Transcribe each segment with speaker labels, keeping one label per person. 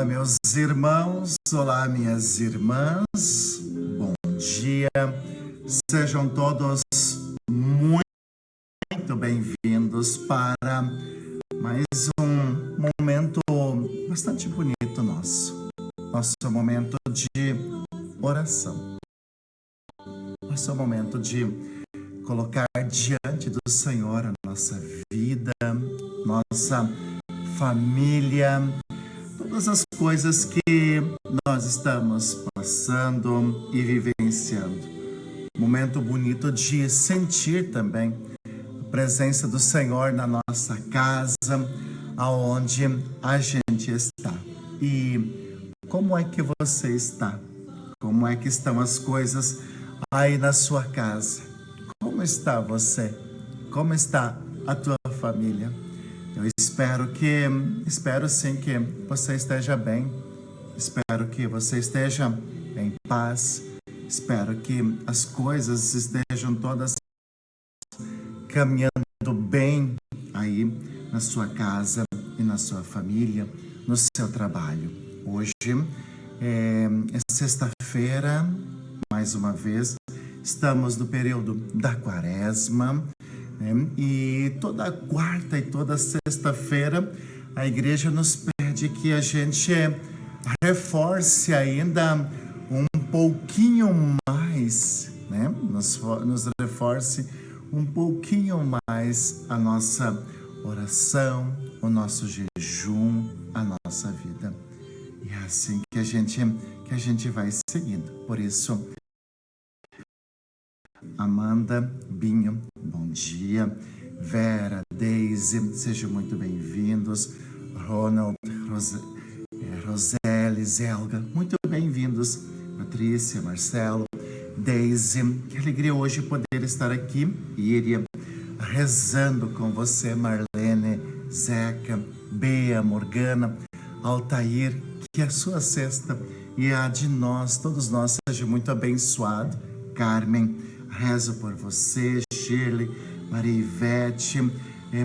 Speaker 1: Olá, meus irmãos, olá, minhas irmãs, bom dia, sejam todos muito bem-vindos para mais um momento bastante bonito nosso momento de oração, nosso momento de colocar diante do Senhor a nossa vida, nossa família, todas as coisas que nós estamos passando e vivenciando. Momento bonito de sentir também a presença do Senhor na nossa casa, aonde a gente está. E como é que você está? Como é que estão as coisas aí na sua casa? Como está você? Como está a tua família? Eu espero sim que você esteja bem, espero que você esteja em paz, espero que as coisas estejam todas caminhando bem aí na sua casa e na sua família, no seu trabalho. Hoje é sexta-feira, mais uma vez, estamos no período da Quaresma. E toda quarta e toda sexta-feira a igreja nos pede que a gente reforce ainda um pouquinho mais, nos reforce um pouquinho mais a nossa oração, o nosso jejum, a nossa vida. E é assim que a gente vai seguindo. Por isso, Amanda, Binho, bom dia. Vera, Deise, sejam muito bem-vindos. Ronald, Roseli, Zelga, muito bem-vindos. Patrícia, Marcelo, Deise, que alegria hoje poder estar aqui e iria rezando com você, Marlene, Zeca, Bea, Morgana, Altair, que a sua sexta e a de nós, todos nós, seja muito abençoado. Carmen, rezo por você, Shirley, Maria Ivete,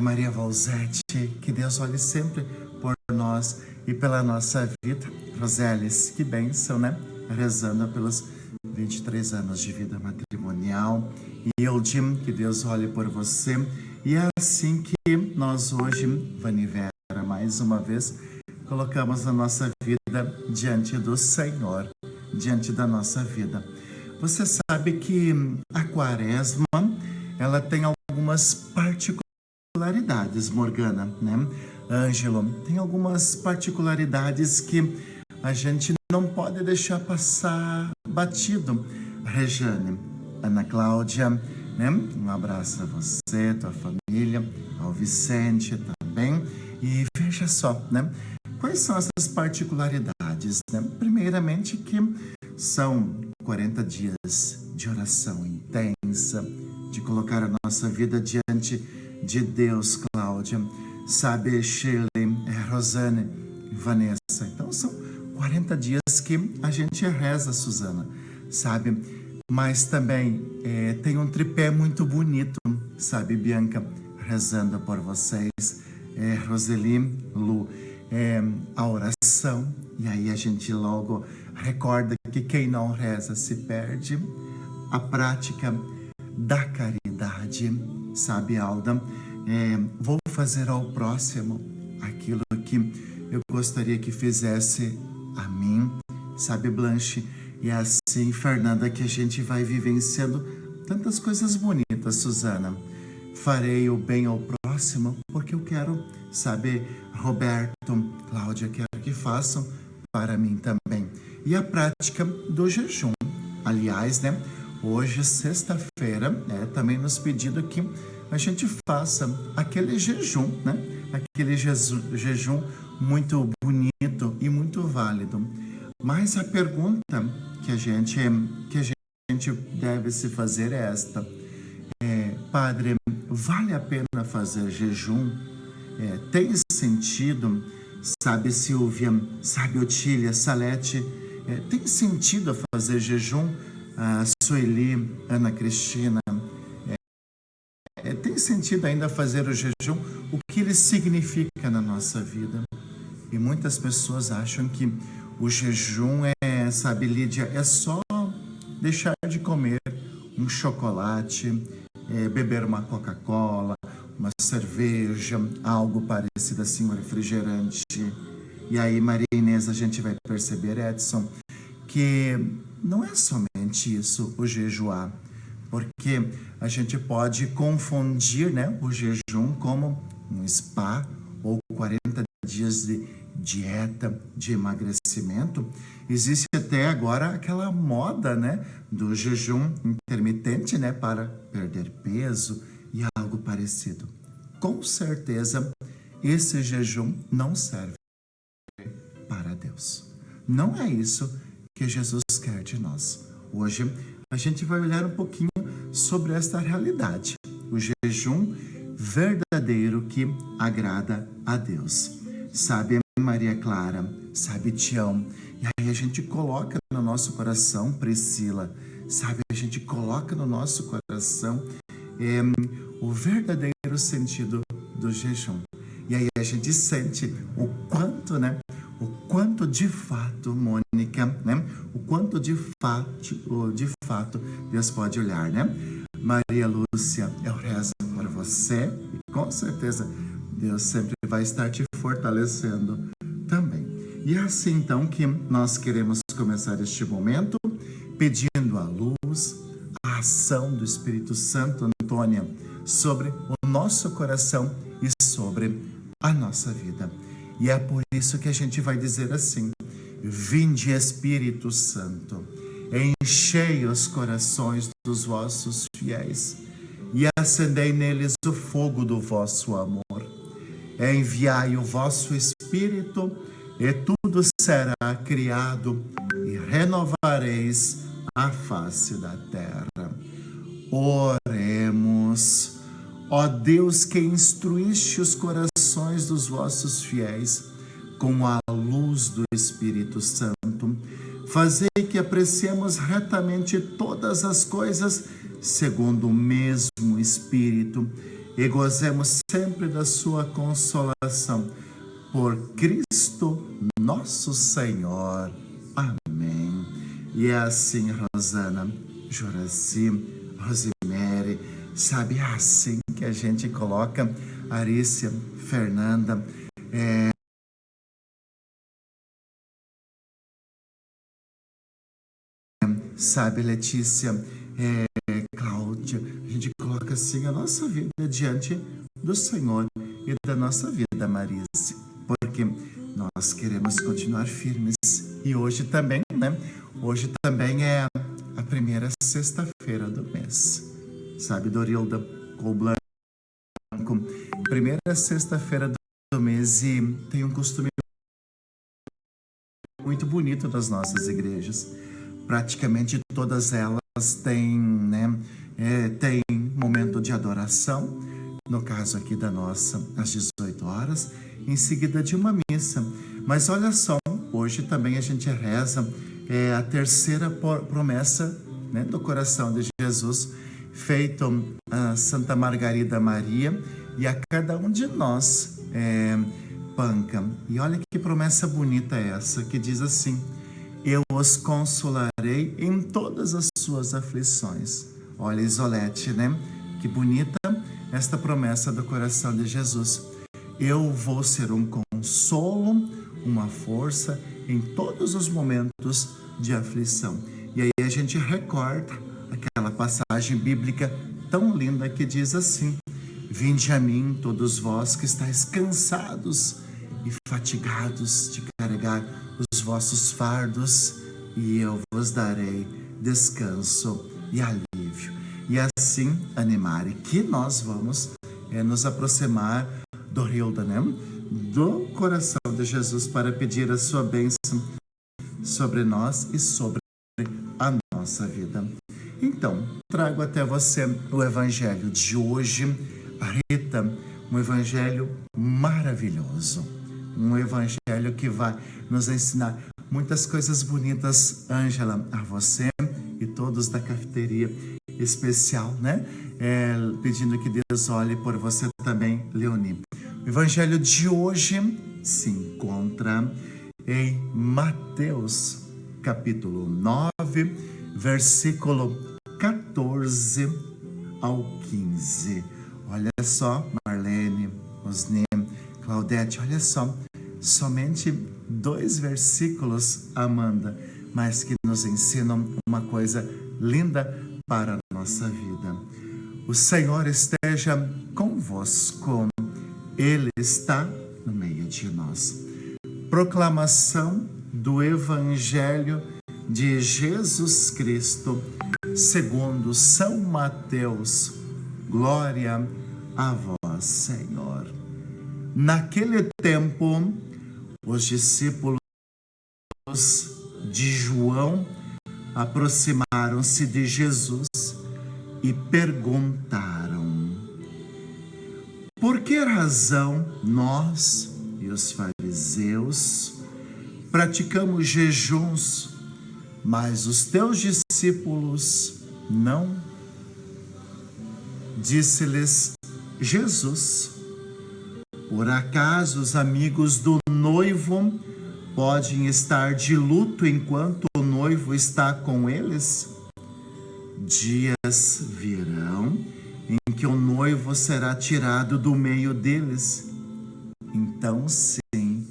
Speaker 1: Maria Valzete, que Deus olhe sempre por nós e pela nossa vida. Roseles, que bênção, né? Rezando pelos 23 anos de vida matrimonial. E Eudim, que Deus olhe por você. E é assim que nós hoje, Vanivera, mais uma vez, colocamos a nossa vida diante do Senhor, diante da nossa vida. Você sabe que a Quaresma, ela tem algumas particularidades, Morgana, né? Ângelo, tem algumas particularidades que a gente não pode deixar passar batido. Rejane, Ana Cláudia, né? Um abraço a você, tua família, ao Vicente também. E veja só, né? Quais são essas particularidades, né? Primeiramente que são 40 dias de oração intensa, de colocar a nossa vida diante de Deus, Cláudia, sabe, Shirley, Rosane, Vanessa. Então são 40 dias que a gente reza, Suzana, sabe? Mas também tem um tripé muito bonito, sabe, Bianca, rezando por vocês, Roseli, Lu, a oração, e aí a gente logo recorda que quem não reza se perde. A prática da caridade, sabe, Alda? Vou fazer ao próximo aquilo que eu gostaria que fizesse a mim, sabe, Blanche? E é assim, Fernanda, que a gente vai vivenciando tantas coisas bonitas, Suzana. Farei o bem ao próximo porque eu quero, sabe, Roberto, Cláudia, quero que façam para mim também. E a prática do jejum. Aliás, né, hoje, sexta-feira, também nos pedido que a gente faça aquele jejum, né? Aquele jejum muito bonito e muito válido. Mas a pergunta que a gente deve se fazer é esta. Padre, vale a pena fazer jejum? Tem sentido? Sabe, Silvia, sabe, Otília, Salete, tem sentido fazer jejum? Sueli, Ana Cristina, tem sentido ainda fazer o jejum? O que ele significa na nossa vida? E muitas pessoas acham que o jejum sabe, Lídia, é só deixar de comer um chocolate, beber uma Coca-Cola, uma cerveja, algo parecido assim, um refrigerante. E aí, Maria Inês, a gente vai perceber, Edson, que não é somente isso, o jejuar, porque a gente pode confundir, né, o jejum como um spa ou 40 dias de dieta, de emagrecimento. Existe até agora aquela moda, né, do jejum intermitente, né, para perder peso e algo parecido. Com certeza, esse jejum não serve para Deus. Não é isso que Jesus quer de nós. Hoje, a gente vai olhar um pouquinho sobre esta realidade. O jejum verdadeiro que agrada a Deus. Sabe, Maria Clara, sabe, Tião, e aí a gente coloca no nosso coração, Priscila, sabe, a gente coloca no nosso coração o verdadeiro sentido do jejum. E aí a gente sente o quanto, né, o quanto de fato, Mônica, né, o quanto de fato Deus pode olhar, né? Maria Lúcia, eu rezo por você e com certeza Deus sempre vai estar te fortalecendo também. E é assim então que nós queremos começar este momento pedindo a luz, a ação do Espírito Santo, Antônia, sobre o nosso coração e sobre a nossa vida. E é por isso que a gente vai dizer assim: vinde, Espírito Santo, enchei os corações dos vossos fiéis e acendei neles o fogo do vosso amor. Enviai o vosso Espírito e tudo será criado e renovareis a face da terra. Oremos. Ó Deus, que instruíste os corações dos vossos fiéis com a luz do Espírito Santo, fazei que apreciemos retamente todas as coisas segundo o mesmo Espírito e gozemos sempre da sua consolação. Por Cristo nosso Senhor. Amém. E é assim, Rosana, Juraci, Rosemary, sabe, é assim que a gente coloca Arícia, Fernanda, sabe, Letícia, Cláudia, a gente coloca assim a nossa vida diante do Senhor e da nossa vida, Marise, porque nós queremos continuar firmes. E hoje também, né? Hoje também é a primeira sexta-feira do mês, sabe, Dorilda Colblanco, primeira sexta-feira do mês, e tem um costume muito bonito das nossas igrejas. Praticamente todas elas têm, né, tem momento de adoração, no caso aqui da nossa, às 18 horas, em seguida de uma missa. Mas olha só, hoje também a gente reza a terceira promessa, né, do coração de Jesus, feito a Santa Margarida Maria e a cada um de nós, Panca. E olha que promessa bonita essa, que diz assim: eu os consolarei em todas as suas aflições. Olha, Isolete, né? Que bonita esta promessa do coração de Jesus. Eu vou ser um consolo, uma força em todos os momentos de aflição. E aí a gente recorda aquela passagem bíblica tão linda que diz assim: vinde a mim, todos vós que estáis cansados e fatigados de carregar os vossos fardos, e eu vos darei descanso e alívio. E assim, Animare, que nós vamos nos aproximar do Rilda, né? Do coração de Jesus, para pedir a sua bênção sobre nós e sobre a nossa vida. Então, trago até você o evangelho de hoje, Rita, um evangelho maravilhoso, um evangelho que vai nos ensinar muitas coisas bonitas, Ângela, a você e todos da cafeteria especial, né? Pedindo que Deus olhe por você também, Leoni. O evangelho de hoje se encontra em Mateus, capítulo 9, versículo 14 ao 15. Olha só, Marlene, Osni, Claudete, olha só, somente 2 versículos, Amanda, mas que nos ensinam uma coisa linda para a nossa vida. O Senhor esteja convosco, Ele está no meio de nós. Proclamação do Evangelho de Jesus Cristo, segundo São Mateus. Glória a vós, Senhor. Naquele tempo, os discípulos de João aproximaram-se de Jesus e perguntaram: por que razão nós e os fariseus praticamos jejuns, mas os teus discípulos não? Disse-lhes Jesus: por acaso os amigos do noivo podem estar de luto enquanto o noivo está com eles? Dias virão em que o noivo será tirado do meio deles. Então, sim,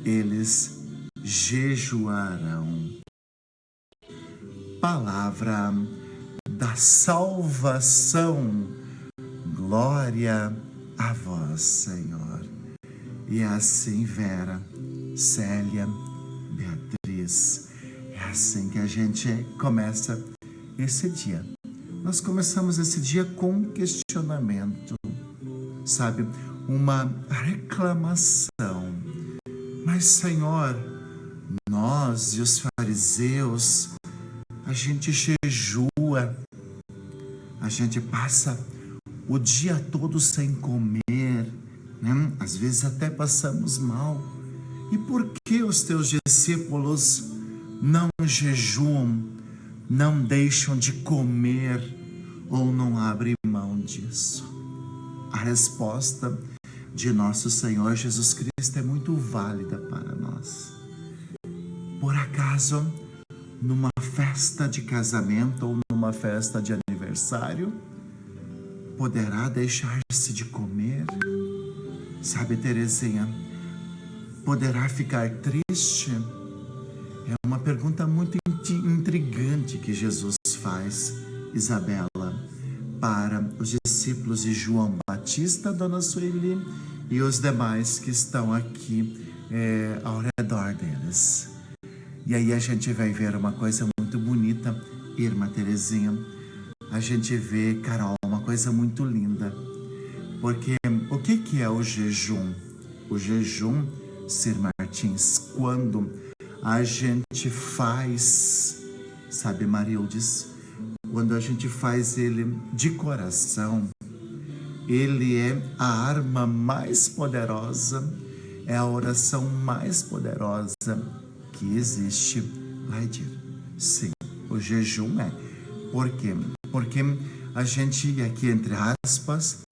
Speaker 1: eles jejuarão. Palavra da salvação. Glória a vós, Senhor. E assim, Vera, Célia, Beatriz, é assim que a gente começa esse dia. Nós começamos esse dia com um questionamento, sabe? Uma reclamação. Mas, Senhor, nós e os fariseus, a gente jejua, a gente passa o dia todo sem comer, né? Às vezes até passamos mal. E por que os teus discípulos não jejuam, não deixam de comer ou não abrem mão disso? A resposta de nosso Senhor Jesus Cristo é muito válida para nós. Por acaso, numa festa de casamento ou numa festa de aniversário, poderá deixar-se de comer? Sabe, Terezinha, poderá ficar triste? É uma pergunta muito intrigante que Jesus faz, Isabela, para os discípulos de João Batista, Dona Sueli e os demais que estão aqui ao redor deles. E aí a gente vai ver uma coisa muito bonita, irmã Terezinha. A gente vê, Carol, uma coisa muito linda. Porque o que é o jejum? O jejum, Sir Martins, quando a gente faz, sabe, Marildes, quando a gente faz ele de coração, ele é a arma mais poderosa, é a oração mais poderosa que existe. Vai dir, sim, o jejum é. Por quê? Porque a gente, aqui entre aspas,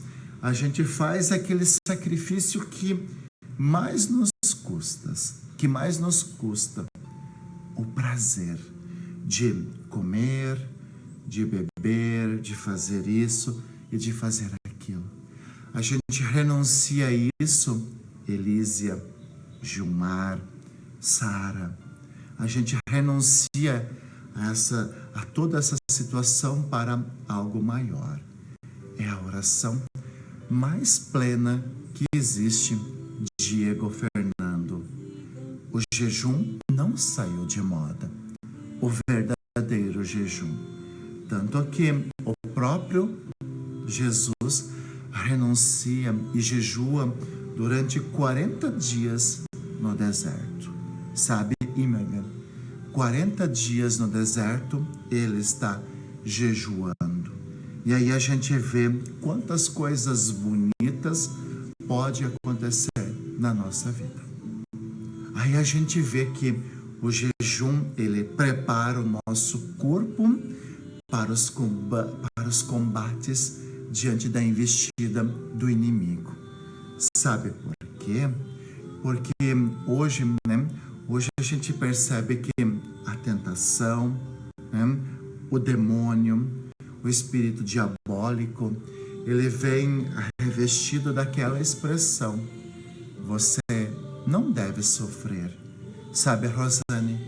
Speaker 1: a gente faz aquele sacrifício que mais nos custa o prazer de comer, de beber, de fazer isso e de fazer aquilo. A gente renuncia a isso, Elísia, Gilmar, Sara. A gente renuncia a toda essa situação para algo maior. É a oração mais plena que existe, Diego Fernando. O jejum não saiu de moda. O verdadeiro jejum. Tanto que o próprio Jesus renuncia e jejua durante 40 dias no deserto. Sabe, Imogen? 40 dias no deserto, ele está jejuando. E aí a gente vê quantas coisas bonitas pode acontecer na nossa vida. Aí a gente vê que o jejum, ele prepara o nosso corpo para os combates diante da investida do inimigo. Sabe por quê? porque hoje, né, hoje a gente percebe que a tentação, né, o demônio, o espírito diabólico, ele vem revestido daquela expressão: você não deve sofrer. Sabe, Rosane,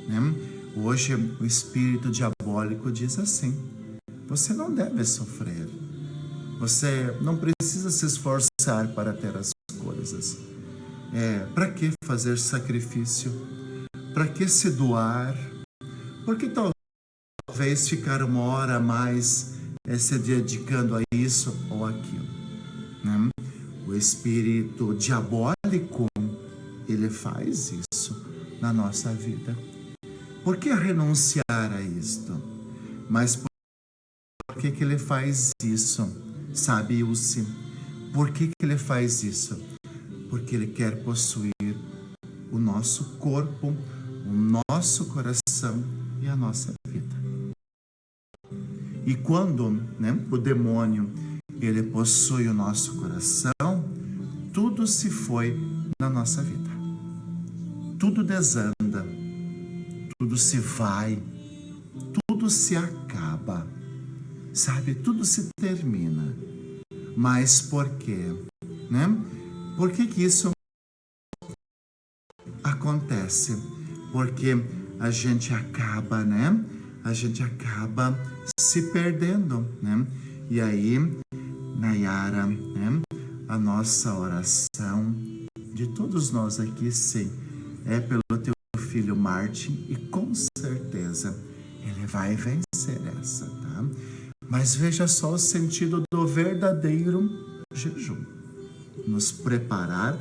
Speaker 1: né? Hoje o espírito diabólico diz assim: você não deve sofrer. Você não precisa se esforçar para ter as coisas. Para que fazer sacrifício? Para que se doar? Porque talvez ficar uma hora a mais se dedicando a isso ou aquilo, né? O espírito diabólico, ele faz isso na nossa vida. Por que renunciar a isto? Mas por que ele faz isso? Sabe, Ilse, por que ele faz isso? Porque ele quer possuir o nosso corpo, o nosso coração e a nossa vida. E quando, né, o demônio, ele possui o nosso coração, tudo se foi na nossa vida. Tudo desanda, tudo se vai, tudo se acaba, sabe? Tudo se termina. Mas por quê? Né? Por que isso acontece? Porque a gente acaba, né? A gente acaba se perdendo, né? E aí, Nayara, né? A nossa oração de todos nós aqui, sim, é pelo teu filho Martin, e com certeza ele vai vencer essa, tá? Mas veja só o sentido do verdadeiro jejum: nos preparar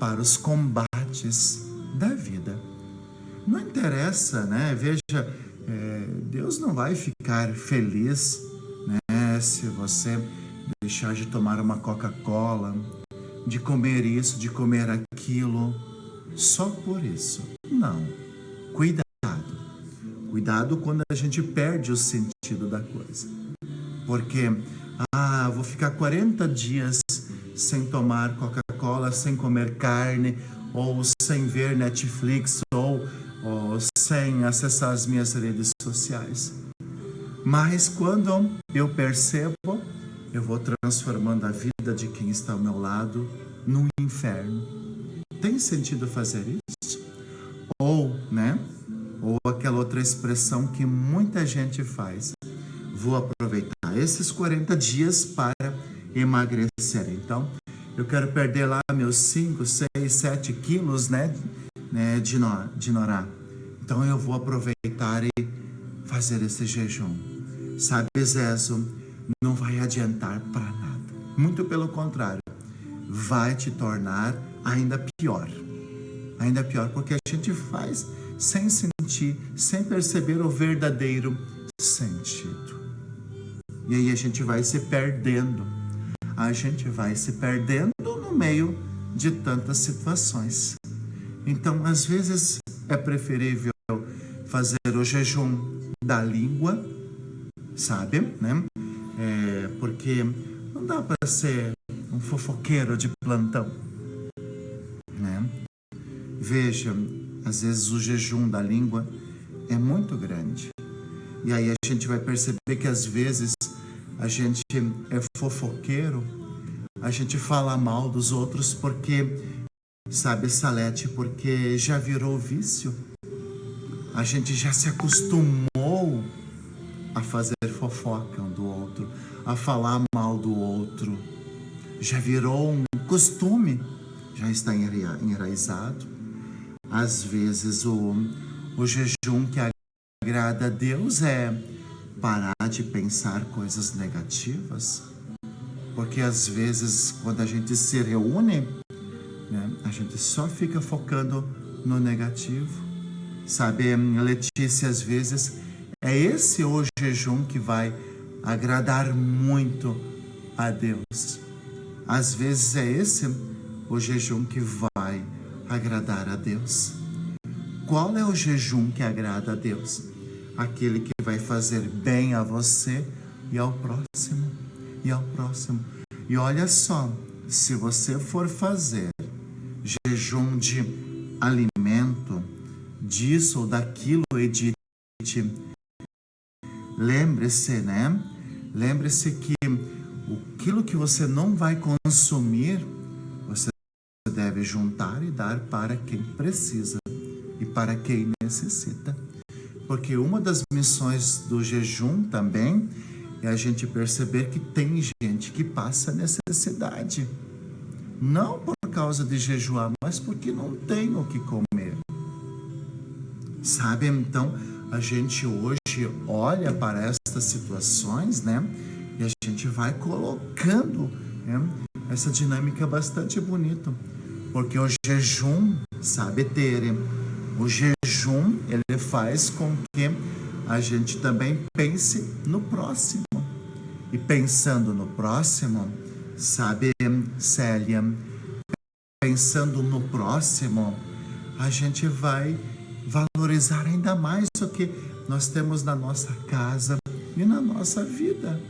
Speaker 1: para os combates da vida. Não interessa, né? Veja, Deus não vai ficar feliz, né, se você deixar de tomar uma Coca-Cola, de comer isso, de comer aquilo, só por isso. Não. Cuidado. Cuidado quando a gente perde o sentido da coisa. Porque, vou ficar 40 dias sem tomar Coca-Cola, sem comer carne, ou sem ver Netflix, ou sem acessar as minhas redes sociais. Mas quando eu percebo, eu vou transformando a vida de quem está ao meu lado num inferno. Tem sentido fazer isso? Ou, né? Ou aquela outra expressão que muita gente faz: vou aproveitar esses 40 dias para emagrecer. Então, eu quero perder lá meus 5, 6, 7 quilos, né, de Norá. Então, eu vou aproveitar e fazer esse jejum. Sabe, Zezo, não vai adiantar para nada. Muito pelo contrário, vai te tornar ainda pior. Ainda pior, porque a gente faz sem sentir, sem perceber o verdadeiro sentido. E aí a gente vai se perdendo. A gente vai se perdendo no meio de tantas situações. Então, às vezes, é preferível fazer o jejum da língua, sabe, né? Porque não dá para ser um fofoqueiro de plantão, né? Veja, às vezes o jejum da língua é muito grande. E aí a gente vai perceber que às vezes a gente é fofoqueiro, a gente fala mal dos outros porque, sabe, Salete, porque já virou vício. A gente já se acostumou a fazer fofoca um do outro, a falar mal do outro. Já virou um costume, já está enraizado. Às vezes o jejum que agrada a Deus é parar de pensar coisas negativas, porque às vezes quando a gente se reúne, né, a gente só fica focando no negativo. Sabe, Letícia, às vezes é esse o jejum que vai agradar muito a Deus. Às vezes é esse o jejum que vai agradar a Deus. Qual é o jejum que agrada a Deus? Aquele que vai fazer bem a você e ao próximo, e ao próximo. E olha só, se você for fazer jejum de alimento, disso ou daquilo, Edith. Lembre-se, né? Lembre-se que aquilo que você não vai consumir, você deve juntar e dar para quem precisa e para quem necessita. Porque uma das missões do jejum também é a gente perceber que tem gente que passa necessidade. Não por causa de jejuar, mas porque não tem o que comer. Sabe, então, a gente hoje olha para estas situações, né? E a gente vai colocando, né, essa dinâmica bastante bonita. Porque o jejum, sabe, Tere, o jejum, ele faz com que a gente também pense no próximo. E pensando no próximo, sabe, Célia, pensando no próximo, a gente vai valorizar ainda mais o que nós temos na nossa casa e na nossa vida.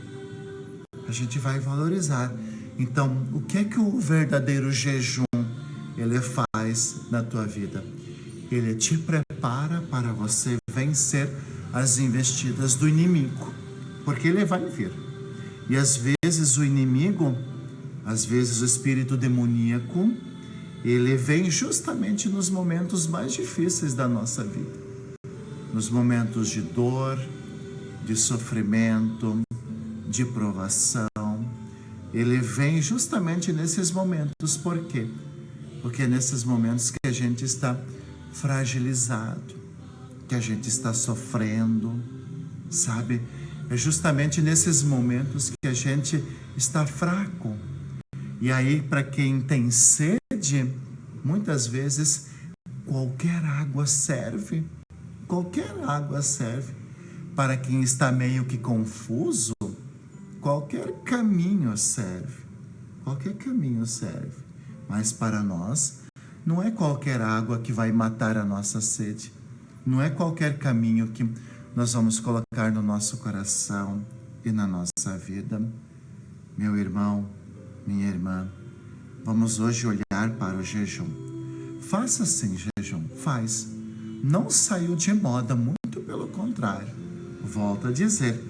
Speaker 1: A gente vai valorizar. Então, o que é que o verdadeiro jejum ele faz na tua vida? Ele te prepara para você vencer as investidas do inimigo, porque ele vai vir. E às vezes o inimigo, às vezes o espírito demoníaco, ele vem justamente nos momentos mais difíceis da nossa vida. Nos momentos de dor, de sofrimento, de provação. Ele vem justamente nesses momentos. Por quê? Porque é nesses momentos que a gente está fragilizado, que a gente está sofrendo, sabe? É justamente nesses momentos que a gente está fraco. E aí, para quem tem sede, muitas vezes qualquer água serve. Qualquer água serve. Para quem está meio que confuso, qualquer caminho serve. Qualquer caminho serve. Mas para nós, não é qualquer água que vai matar a nossa sede. Não é qualquer caminho que nós vamos colocar no nosso coração e na nossa vida. Meu irmão, minha irmã, vamos hoje olhar para o jejum. Faça sim jejum, faz. Não saiu de moda, muito pelo contrário. Volto a dizer,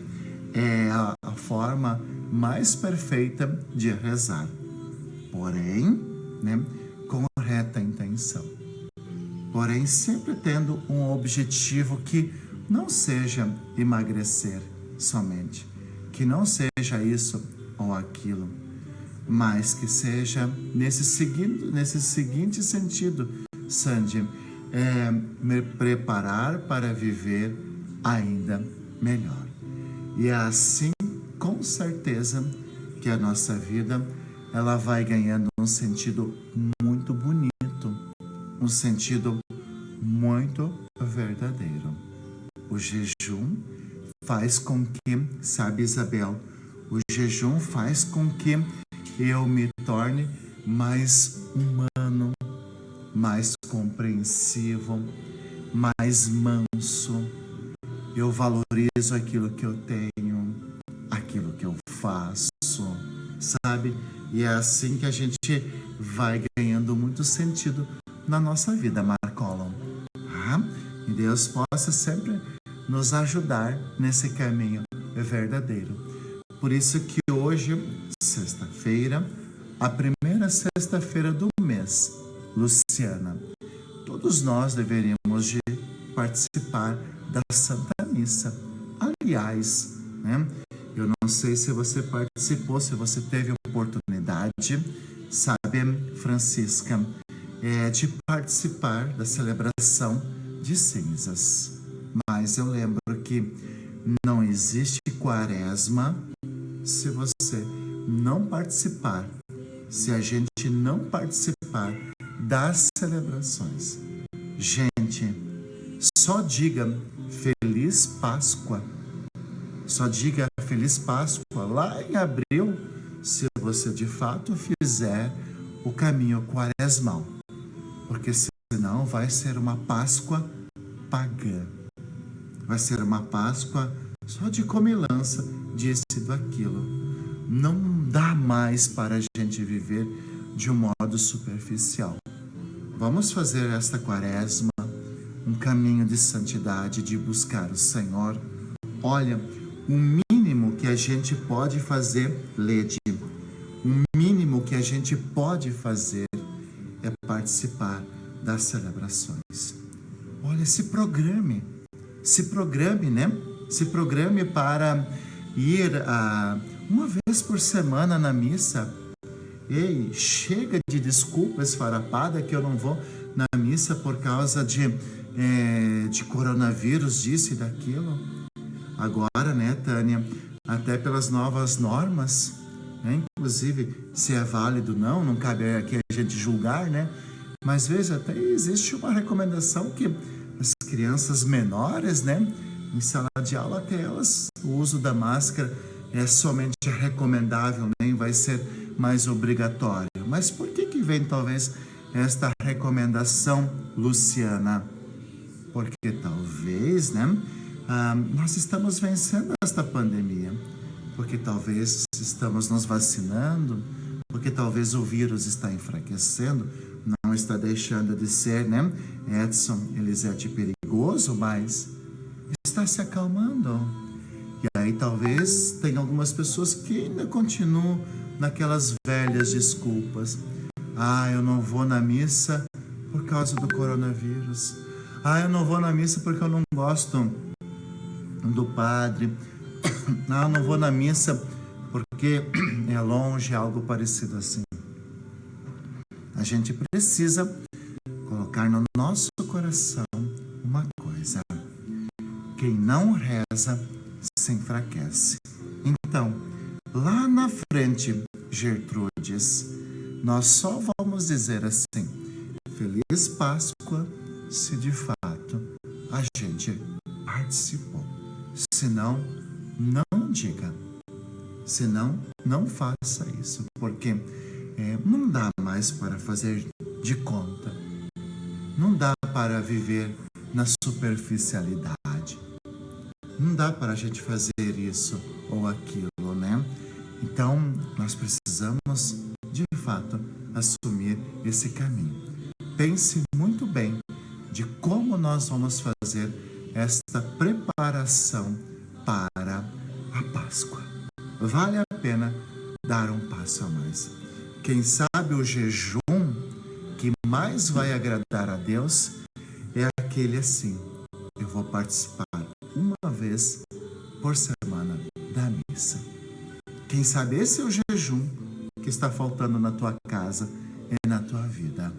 Speaker 1: é a forma mais perfeita de rezar. Porém, né, com reta intenção. Porém, sempre tendo um objetivo que não seja emagrecer somente, que não seja isso ou aquilo, mas que seja nesse seguinte sentido, Sandy, me preparar para viver ainda melhor. E é assim, com certeza, que a nossa vida ela vai ganhando um sentido muito bonito, um sentido muito verdadeiro. O jejum faz com que, sabe, Isabel, o jejum faz com que eu me torne mais humano, mais compreensivo, mais manso. Eu valorizo aquilo que eu tenho, aquilo que eu faço, sabe? E é assim que a gente vai ganhando muito sentido na nossa vida, Marcolon. E Deus possa sempre nos ajudar nesse caminho verdadeiro. Por isso que hoje, sexta-feira, a primeira sexta-feira do mês, Luciana, todos nós deveríamos de participar da Santa Missa. Aliás, né, eu não sei se você participou, se você teve oportunidade, sabe, Francisca, de participar da celebração de cinzas. Mas eu lembro que não existe quaresma se você não participar, se a gente não participar das celebrações. Gente, só diga Feliz Páscoa. Só diga Feliz Páscoa lá em abril, se você de fato fizer o caminho quaresmal. Porque senão vai ser uma Páscoa pagã. Vai ser uma Páscoa só de comilança, disso e daquilo. Não dá mais para a gente viver de um modo superficial. Vamos fazer esta quaresma um caminho de santidade, de buscar o Senhor. Olha, o mínimo que a gente pode fazer, Lede, o mínimo que a gente pode fazer é participar das celebrações. Olha, se programe, né? Se programe para ir uma vez por semana na missa. Ei, chega de desculpa esfarrapada que eu não vou na missa por causa de coronavírus, disso e daquilo. Agora, né, Tânia, até pelas novas normas, né, inclusive se é válido não cabe aqui a gente julgar, né? Mas veja, até existe uma recomendação que as crianças menores, né, em sala de aula, até elas, o uso da máscara é somente recomendável, nem vai ser mais obrigatório. Mas por que vem talvez esta recomendação, Luciana? Porque talvez, né, nós estamos vencendo esta pandemia, porque talvez estamos nos vacinando, porque talvez o vírus está enfraquecendo, não está deixando de ser, né, Edson, Elisete, perigoso, mas está se acalmando. E aí talvez tenha algumas pessoas que ainda continuam naquelas velhas desculpas. Eu não vou na missa por causa do coronavírus. Eu não vou na missa porque eu não gosto do padre. Eu não vou na missa porque é longe, algo parecido assim. A gente precisa colocar no nosso coração uma coisa: quem não reza se enfraquece. Então, lá na frente, Gertrudes, nós só vamos dizer assim: Feliz Páscoa, se de fato a gente participou. Se não, não diga. Se não, não faça isso, porque não dá mais para fazer de conta. Não dá para viver na superficialidade. Não dá para a gente fazer isso ou aquilo, né? Então, nós precisamos, de fato, assumir esse caminho. Pense muito bem de como nós vamos fazer esta preparação para a Páscoa. Vale a pena dar um passo a mais. Quem sabe o jejum que mais vai agradar a Deus é aquele assim: eu vou participar uma vez por semana da missa. Quem sabe esse é o jejum que está faltando na tua casa e na tua vida.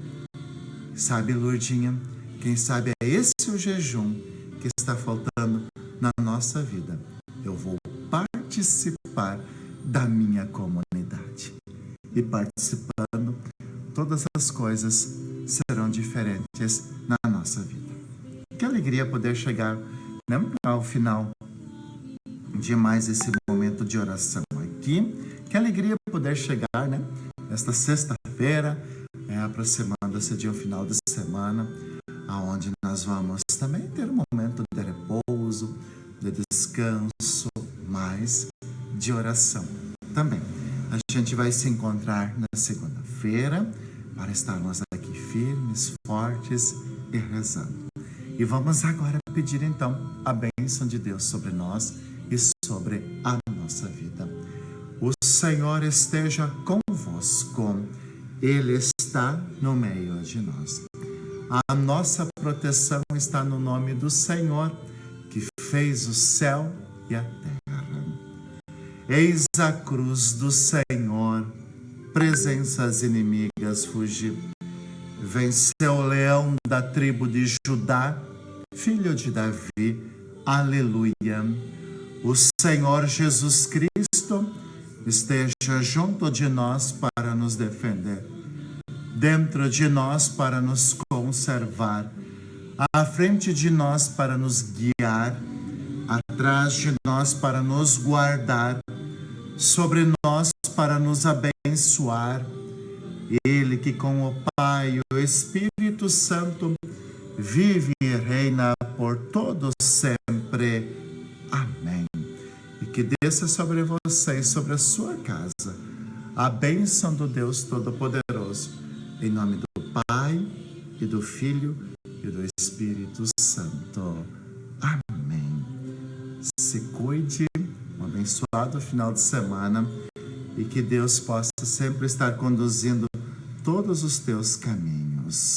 Speaker 1: Sabe, Lourdinha, quem sabe é esse o jejum que está faltando na nossa vida. Eu vou participar da minha comunidade. E participando, todas as coisas serão diferentes na nossa vida. Que alegria poder chegar, né, ao final de mais esse momento de oração aqui. Que alegria poder chegar, né, esta sexta-feira, aproximando-se de um final de semana, aonde nós vamos também ter um momento de repouso, de descanso, mas de oração também. A gente vai se encontrar na segunda-feira para estarmos aqui firmes, fortes e rezando. E vamos agora pedir então a bênção de Deus sobre nós e sobre a nossa vida. O Senhor esteja convosco, Ele está no meio de nós. A nossa proteção está no nome do Senhor, que fez o céu e a terra. Eis a cruz do Senhor, presenças inimigas fugir. Venceu o leão da tribo de Judá, filho de Davi, aleluia. O Senhor Jesus Cristo esteja junto de nós para nos defender, dentro de nós para nos conservar, à frente de nós para nos guiar, atrás de nós para nos guardar, sobre nós para nos abençoar. Ele que com o Pai e o Espírito Santo vive e reina por todos sempre. Amém. E que desça sobre você e sobre a sua casa a bênção do Deus Todo-Poderoso. Em nome do Pai, e do Filho e do Espírito Santo. Amém. Se cuide, um abençoado final de semana e que Deus possa sempre estar conduzindo todos os teus caminhos.